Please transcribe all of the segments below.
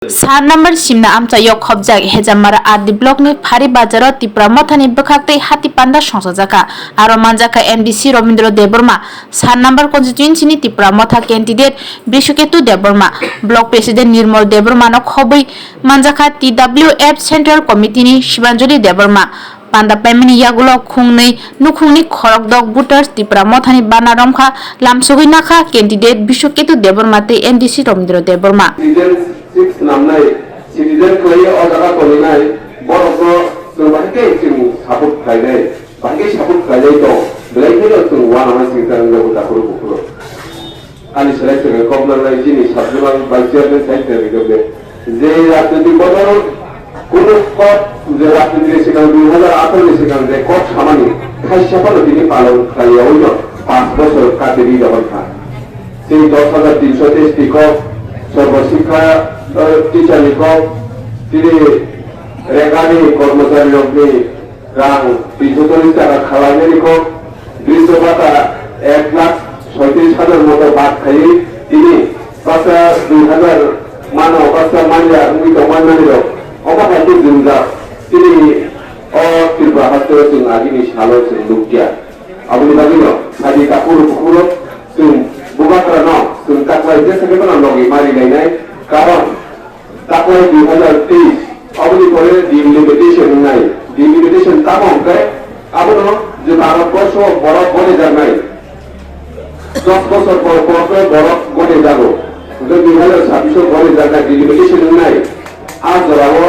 4 number simna amcha yok khobjak hejamara adi block ni phari bazaro tipra mothani bkhakte hati panda songsajaka aro manjaka MDC Robindro Deborma 4 number constituency ni tipra motha candidate Bishoketu Deborma block president Nirmal Deborma no khobui manjaka TWF Central Committee ni Shibanjoli Deborma panda pemini yagulo khungni nukhungni khorokdok voters tipra mothani bana romkha lamsugui nakha candidate Bishoketu Deborma te MDC Robindro Deborma six namnai citizen koi odaga kolinai boroko subahke sim sabut kainai bahke sabut kainai to belai kelo tung wana masingtan lo takuru bukuro ani selai senge kopna lai jini sabjulan baisiarne saite bigobe je রাজনৈতিক বদল কোন পথ যে রাজনীতি সেখানে 2018 সেখানে যে কত সামানি খাইসাপালো তিনি পালন খাইয়া হইল 5 বছর কাদেরি ব্যবস্থা সেই 10,323 টি কপ সর্বশিক্ষা টিচার নিকট তিনি রেগানি কর্মচারী লোকনি রাং 340 টাকা খাওয়াইনে নিকট গৃহস্থ ভাতা 1,37,000 মতো ভাত খাই তিনি 2,000 মানব বাচ্চা মানিয়া মানিল অবাহাইতে জুমজা তিনি ত্রিপুরা হাতে जों আগিনি সালো जों লুকিয়া আবুনি বাগিল সাদি কাপুর পুকুর जों বুবাকরা ন जों তাকলাই যে সেকেন্ড লগি মারি গাইনাই কারণ তাকলাই 2023 অবধি করে ডিলিমিটেশন নাই ডিলিমিটেশন তামম কায় আবুনো যে ভারতবর্ষ বড় বনে যায় নাই 10 বছর পর পর বড় বনে যাব 2026 বনে যায় না ডিলিমিটেশন নাই আজ যাবো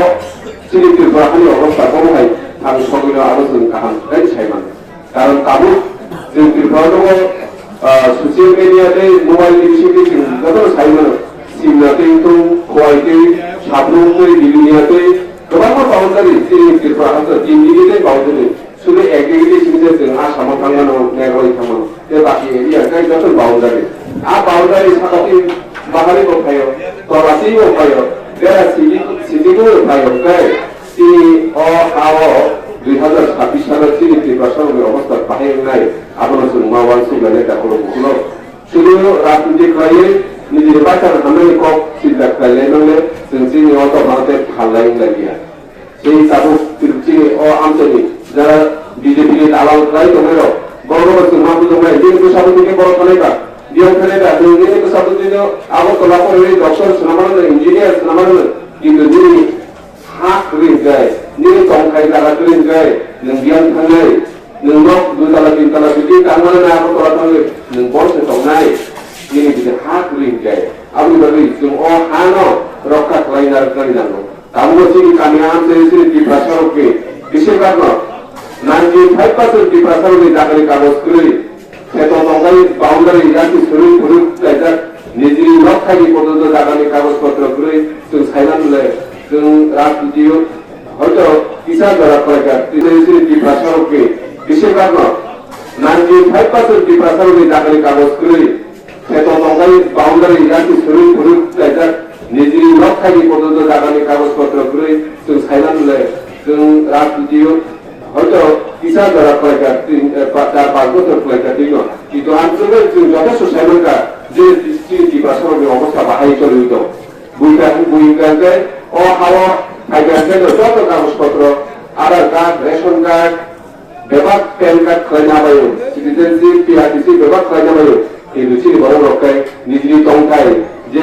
সিলিন্ডার বাহানি অবস্থা কমহাই আম সগিল আলোচনা কাহাম তাই ছাইমান কারণ কাবু जों ত্রিপুরা সোশিয়াল মিডিয়াতে মোবাইল বিষয়টি যত ছাইমান সিমনাতে তো খোয়াইতে সাবরুমে দিলিনিয়াতে गोबां बाउन्डारि ত্রিপুরা হাতে দিল্লিতে बाउन्डारि শুধু একদিকে সিমজে जों আসামাव थांनानो नेगय थांनो बे बाकी एरिया गाय যত बाउन्डारि आ बाउन्डारि साखाथि बाहारि बखायो तलासि बखायो देरा सिटिको बखायो गाय তিনি আও 2026 সালের ত্রিপুরা সরকারের অবস্থা বাহির নাই আপনারা जों मावान सुगाने दाखलो बुखलो শুধু রাজনীতিক হয়ে নিজের বাঁচার হামলে কক চিন্তা করলে নলে जों চিনি অত ভারতে ফালাই লাগিয়া সেই তাবু তিরুচি আমচনি যারা বিজেপি এর আলাল লাই তোমেরো বড় বড় जों মাবু তোমরা দিনকে সাবুদিকে বড় ফলেকা দিন ফলেকা দিনকে সাবুদিকে আবো তোলা করে ডক্টর সুনামানো ইঞ্জিনিয়ার সুনামানো কিন্তু যিনি হাক রিঙ্গাই নিয়ে তংখাই লাগা রিঙ্গাই नों गियान थांनाय नों दुतला तिनतला बिदि कांगना ना तला थाङो नों बरसे थांनाय दिनै बिदि हाक रिंगाय आबु बागै जों हानो रक्षा खालायनार गारिनांगौ दाबो जोंनि गामिया आमसे ত্রিপুরা সরকে বেশিরভাগ 95% ত্রিপুরা সরকে জাগানি কাগজ করে সেতো তংগাই বাউন্ডারি ইয়াকি সরি পুরু লাইজা নিজের রক্ষাকি পর্যন্ত জাগানি কাগজপত্র করে जों সাইনানলে जों রাজনীতিও হয়তো কিসান যারা কয়েকটা ত্রিপুরা সরকে বেশিরভাগ 95% ত্রিপুরা সরকে জাগানি কাগজ করে সেতো তংগাই বাউন্ডারি ইয়াকি সরি পুরু লাইজা নিজের রক্ষাকি পর্যন্ত জাগানি কাগজপত্র করে जों সাইনানলে जों রাজনীতিও হয়তো কিসান যারা কয়েকটা 4-5 বছর কয়েকটা দিন কিন্তু আঞ্চলে जों যথেষ্ট সাইনকা যে ত্রিপুরা সরকের অবস্থা বাহাই চলে হইতো বুইকাকে হাওয়া আইকাকে যত কাগজপত্র আধার কার্ড রেশন কার্ড বেবাক প্যান কার্ড খাইনাবায়ো সিটিজেনশিপ পিআরটিসি বেবাক খাইনাবায়ো এই দুটি বড় রকাই নিজের তংকাই যে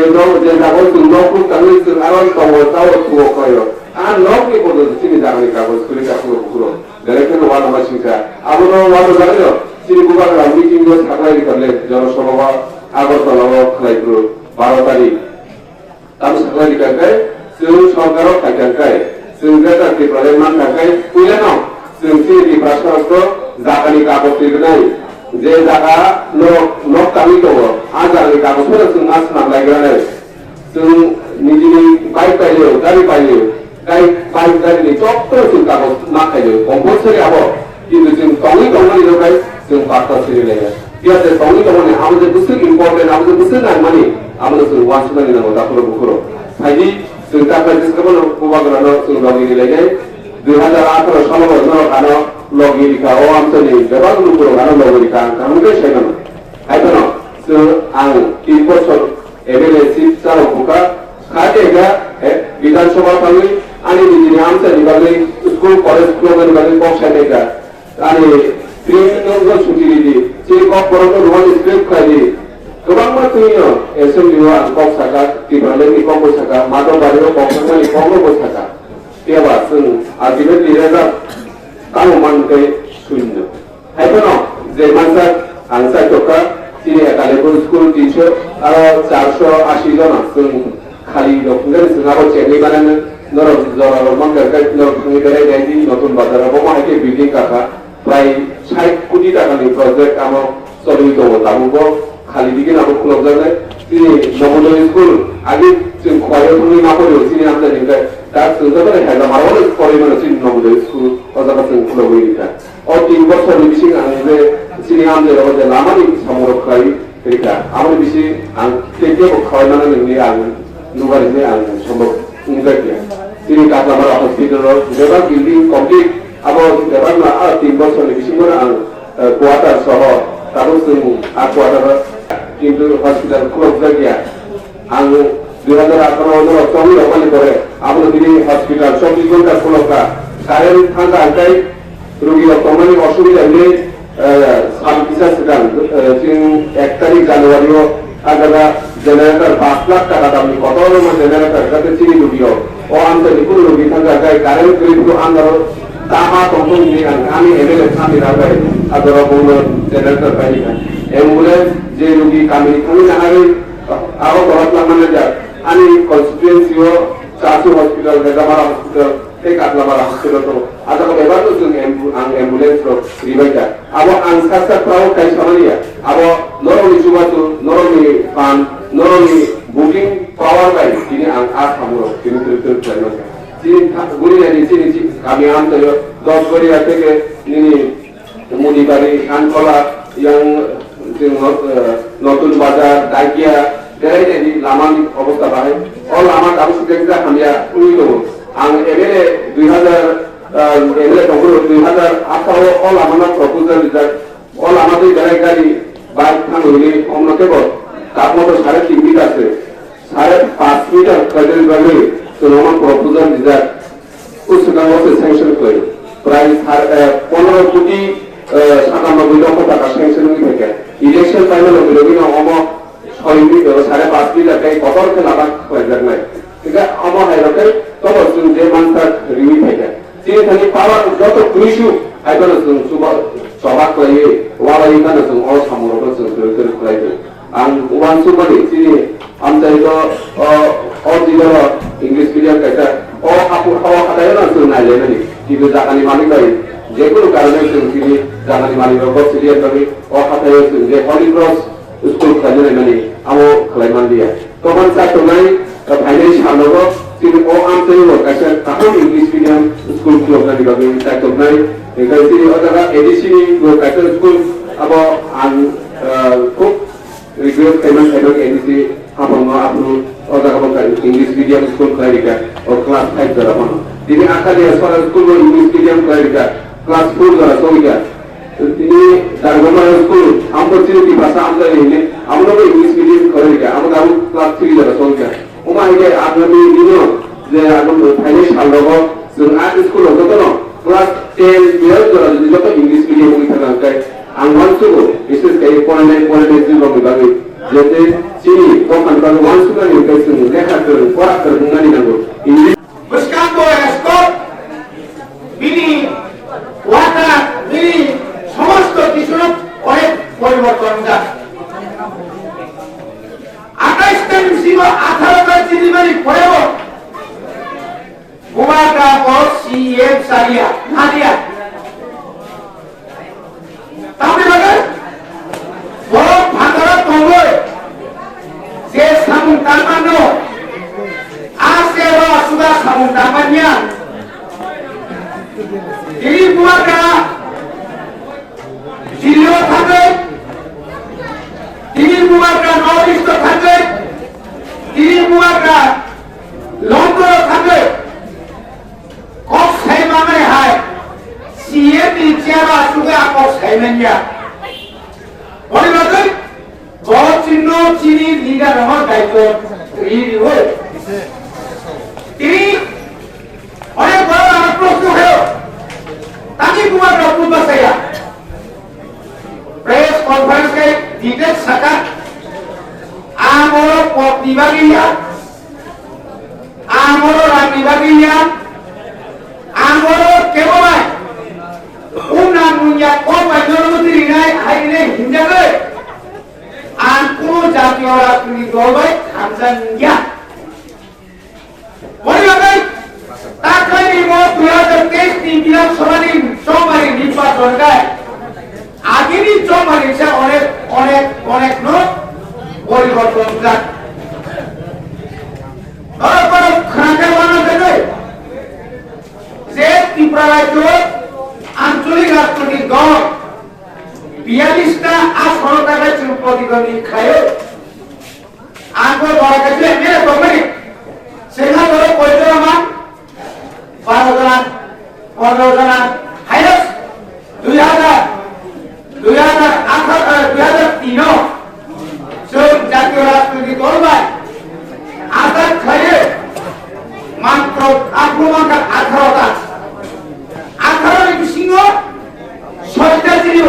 কাগজ নকুল তাহলে আরো তংতাও তুও কয়ো আর নকলি পদ্ধতি তিনি জাগানি কাগজ করে কাকুর পুরো ডাইরেক্টর ওয়ান নাম্বার সিংসা আবনো ওয়ান জানো তিনি গুবাগ মিটিং এ থাকাই করলে জনসভা আগরতলা খাইপুর 12 তারিখ তাম সাকলারি কাকাই जों सरकाराव थायखाय जों जाता ত্রিপুরার মান थाखाय কইলানো जों ত্রিপুরা সরকার জাগানি কাগজ দিগনাই যে জায়গা নক কামি দङ आ জাগানি কাগজफोर जों आसनाम लायग्रानै जों निजिनि बाइक पाइयो गारि पाइयो बाइक गारिनि जत्त जों कागज माखायो कम्पालसरि आबो কিন্তু जों तङै तङै लगाय जों बार्ता सिरिलाया बियाते तङै तङै আমাদের बुस्थु इम्पोर्टेन्ट আমাদের बुस्थु नांमानि আমাদের जों वासनानि नांगौ दाखरो बुखरो फाइदि जों दाखला दिसकबो बुबागरानो जों लगि लायनाय 2018 सालाव आनो লগিরিকা ও আমসনি गोबां लुगुरो आनो লগিরিকা कामगे साइनाम आइतनो जों आं 3 বছর एमएलए सिट चालाव बुका खादेगा विधानसभा थांगै आंनि दिनै आमसानि बागै स्कुल कलेज प्रोग्राम बागै कक्सायनायगा आंनि प्रियनंगो सुटिरिदि जे ककबरनो रुवान स्क्रिप्ट खायदि गोबां बाथ्रायो एसेम्ब्लियाव आं कक्सागा तिब्रालेनि कक्सागा माधवबारियाव कक्सागानि कक्सागा तेवा जों आल्टिमेटलि रेजाल्ट काममानकै शून्य हायफोनो जे मानसा आं सायटका दिनै कालेबुर स्कुल 300 आरो 480 जना जों खालि दंफांजों जोंहाबो चेकनि बानायनो नरम जरा रमान गारगाय नरफुंनि बेरायनायनि नতুन बाजाराव माहायके बिल्डिं काका प्राय 60 कोटी टाकानि प्रजेक्ट आमाव सलियो दङ दाबो खालि दिगिनाबो खुलब जानाय दिनै नवोदय स्कुल आगे जों खवायफोरनि माफोराव दिनै आमदानिफ्राय दा जोंजों हायला मारावनो फरायनो जों नवोदय स्कुल अजाबा जों खुलबैनिफ्रा अ 3 बोसोरनि बिसिं आं जे दिनै आमदायाव जे लामानि सामरक खाय रिका आमर बिसि आं केकेबो खावनानै नोंनि आं नुगारिनो आं सम्भव नुगारिया दिनै काटलामारा हस्पिटालाव जेबा बिल्डिं कमप्लिट आबो जेबा ना 3 बोसोरनि बिसिंमोन आं क्वार्टार सह दाबो जों क्वार्टार किन्तु हस्पिटाल खुलब जायगाया आं 2018 चौबीस अखानि परे आबो दिनै हस्पिटाल 24 घन्टा खुलबका कारेन्ट थांगा आंखाय रोगियाव थांनानै असुबिदा हले साबकिसा सिगां जों 1 तारिख जानुवारियाव आगादा जेनारेटर 5 लाख टाका दामनि कतरमा जेनारेटर जाते चिनि रोगियाव अ आमदानि कुल रोगि थांगा आंखाय कारेन्ट गैयिखौ आन्दाराव दामा दंफांनि आंनि एमएलए सामि राबाय आदरा बुंनो जेनारेटर बायदिखा एम्बुलेन्स जे रोगि गामिनि थांनो हानाय आरो गलातलामानो जा आंनि कन्स्टिट्युएन्सियाव चासु हस्पिटाल रेजामारा हस्पिटाल ते काटलामारा हस्पिटाल दं आजाखौ एबारनो जों आं एम्बुलेन्सखौ रिबायदा आबो आं सासाफ्राव काय सामानिया आबो नरमनि सुबातु नरमनि फान नरमनि बुकिं पावार बाय दिनै आं आसामाव दिनै खालामनो दिनै गुरियानि दिनै गामि आमदायो 10 गरिया থেকে নিনি মুনিবাড়ি খানকলা ইয়াং जों नतुन बाजार दागिया बेरायनायनि लामानि अबस्था बाहाय अ लामा दाबो सुदेजा खामिया उनि दङ आं एमएलए 2000 एमएलए दङ 2018 अ लामाना प्रपोजाल दिजा अ लामा दै बेराय गारि बाइक थांगोनि हमनकेबो काप मटर 3.5 मिटार আছে 5.5 মিটার কাজের বাগে जों प्रपोजाल दिजा उसगावसे सेंक्शन कयो प्राय 15 कोटी 97 লক্ষ টাকা সেংশন হয়ে থাকে ইলেকশন টাইমে লগিনা অম 6 মিটার 5.5 মিটার কাই কতরকে লাভ হয় নাই ঠিক আছে অম হাইরকে তব जों যে মানটা রিউই থাকে তিনি খালি পাওয়ার যত কুইশু আইবানো जों সভা কয়ে ওয়ালাই কানে जों অ সামরক जों করে করাইবে आं उवान सुबानि তিনি আমচাইতো অ জিগার इंग्लिश मिडियाम कायता अ हापु हावा खादायना जों नायलेनानि किबो जागानि मालिक बाय जेकुनु कारणे जों दिनै जागानि मालिक गसिलियन बागै अ खादायाव जों जे हरि क्रस स्कुल खालामनाय माने आमो खालामनांदिया तमान साथनाय फाइनान्स हानोबो दिनै अ आमचाइयो कायसा काखौ इंग्लिश मिडियाम स्कुल खालामनाय बागै साथनाय एखाय दिनै अजागा एडिसिनि कायसा स्कुल आबो आं खुब रिग्रेट खालामनाय एडिसि हाबामा आप्रु अजागा इंग्लिश मीडियम स्कूल क्लारिका और क्लास 5 जरा मानो दिनै आखालिया सरा स्कूल में इंग्लिश मीडियम क्लारिका क्लास 4 जरा सोइका दिनै दारगमा स्कूल हमको चिनि भाषा आमदा हेले हमनो इंग्लिश मीडियम क्लारिका हम दाउ क्लास 3 जरा सोइका ओमा हेले आगनि दिनो जे आगम फाइनान्स हालदो जों आ स्कूल जतनो क्लास 10 12 जरा जत इंग्लिश मीडियम नि थांगाय आं वानसुगो विशेष kai पॉइंट जिरो बागै जेते चिनि दखान बागै वानसुगानि गायसों लेखा गोरों फरा गोरों नानि नांगौ इंग्लिश Buscando stop বিনি ওয়াটা বিনি সমস্ত কিছুর অনেক পরিবর্তন যায় 28 তারিখ ছিল 18 তারিখ ডেলিভারি পরেও গোয়াটা সিএম সারিয়া নাদিয়া তাহলে বাবা বড় ভাঙরা তঙ্গল যে সামুন তালমানো Asero sudah sabun dapannya. Ini buatnya Jilio tangga. Ini buatnya Norris tangga. Ini buatnya London tangga. Kok saya mana hai? Siapa bicara sudah kok saya nanya. Boleh betul? Kalau cino cini liga nama daito ini. Ini bagainya, amoro rami bagainya, amoro kemana? Unang munya koma jono tirinai hari ini hinjaga. Aku jati orang ini dobai hamzan ya. Boleh kan? Takkan ini mau 2023 bilang somari nipat organ. Agini somari saya oleh no boleh bertontak. Kalau kerana mana tu? Saya tipe আঞ্চলিক রাজনৈতিক দল 42টা আসন টাকা প্রতিদ্বন্দ্বী খায় আগর বড় কাছে মেরে কমে সেখানে ধরো কয়জন আমার 12 জন হাইরাস 2003 সব জাতীয় রাজনৈতিক দল ভাই আজাদ খায় মাত্র আক্রমণকার 18টা 18 সিংহ 6টা ছিল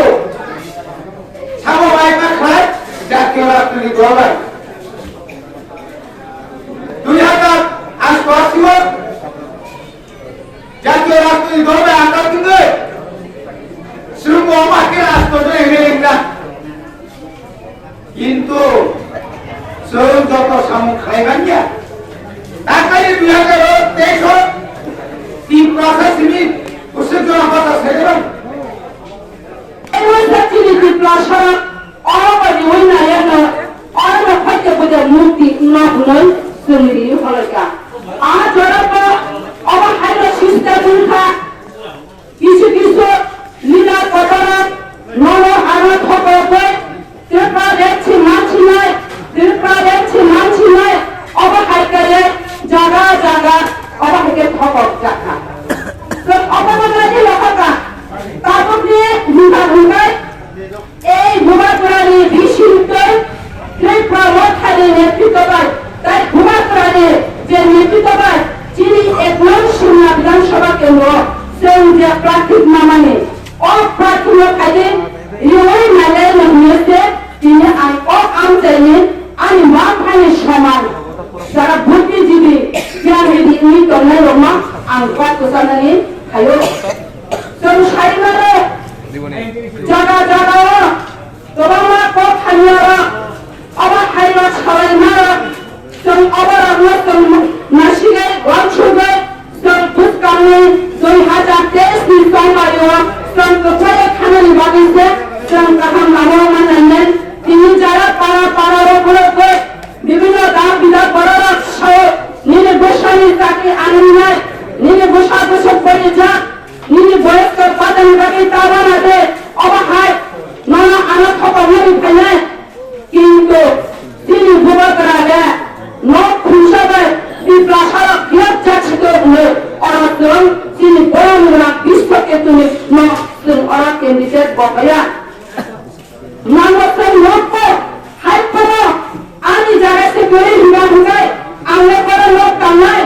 ছাগো বাইকা খায় জাতীয় রাজনৈতিক দল 2088 জাতীয় রাজনৈতিক দল আকার কিন্তু শ্রম আমাকে রাষ্ট্র এমএলএ কিন্তু শ্রম যত সামু খাইবেন না তাকাই 2023 তিন প্রশাসনিক उससे जो आप बता सकते हैं ऐसा चीज़ की प्लास्टर और बड़ी हुई ना यार ना और ना फटे बजे मूर्ति ना भूलें सुनिए वाला क्या आज जोड़ा पर अब हाइलो सिस्टम जुड़ा किसी लीला पटना नौ हालत हो गए तिरका देखी मांची नहीं अब हाइ करे जागा अब हाइ ठोक जाता অপমানবাদী লেখকরা তারপর নিয়ে ভূমিকায় এই ভূমাপুরাণী বিশ্ববিদ্যালয় সেই প্রমোখানের নেতৃত্ববাদ তাই ভূমাপুরাণের যে নেতৃত্ববাদ যিনি 1 সিমলা বিধানসভা কেন্দ্র সেই যে প্রার্থিক নামানে অপ্রার্থীয় খাইলে রিওয়াই নালে নিয়েছে তিনি আমচাইনে আমি মা ভাইয়ের সমান যারা বুদ্ধিজীবী জ্ঞানী উনি তন্নাই Rama angkat kesanani ayo terus harimara jaga tolonglah kau hanyara awak harimara harimara terus awak ramai terus nasigai wansugai terus bukannya 2023 di Somalia terus kepada kanan bagusnya terus kaham nama mana ini jaga para orang বিভিন্ন দাম বিদা করার নিয়ে বসানি তাকে আনন্দ নিয়ে বসা করে যা নিয়ে বয়স্ক পাতন তাকে তাবানাতে অবহায় নানা আনা থাকা মরি ফেলে কিন্তু তিনি ভূমাকরালে নখ খুশাবে বিপ্লাসারা বিয়ার যাচ্ছিল বলে অরাতন তিনি বড় বিশ্বকে তুমি নখ অরাকে নিজের বকায়া নামতের নখ হাই পাবো আমি যারা সে করে হিরা ঢুকায় আমরা করে লোক কামায়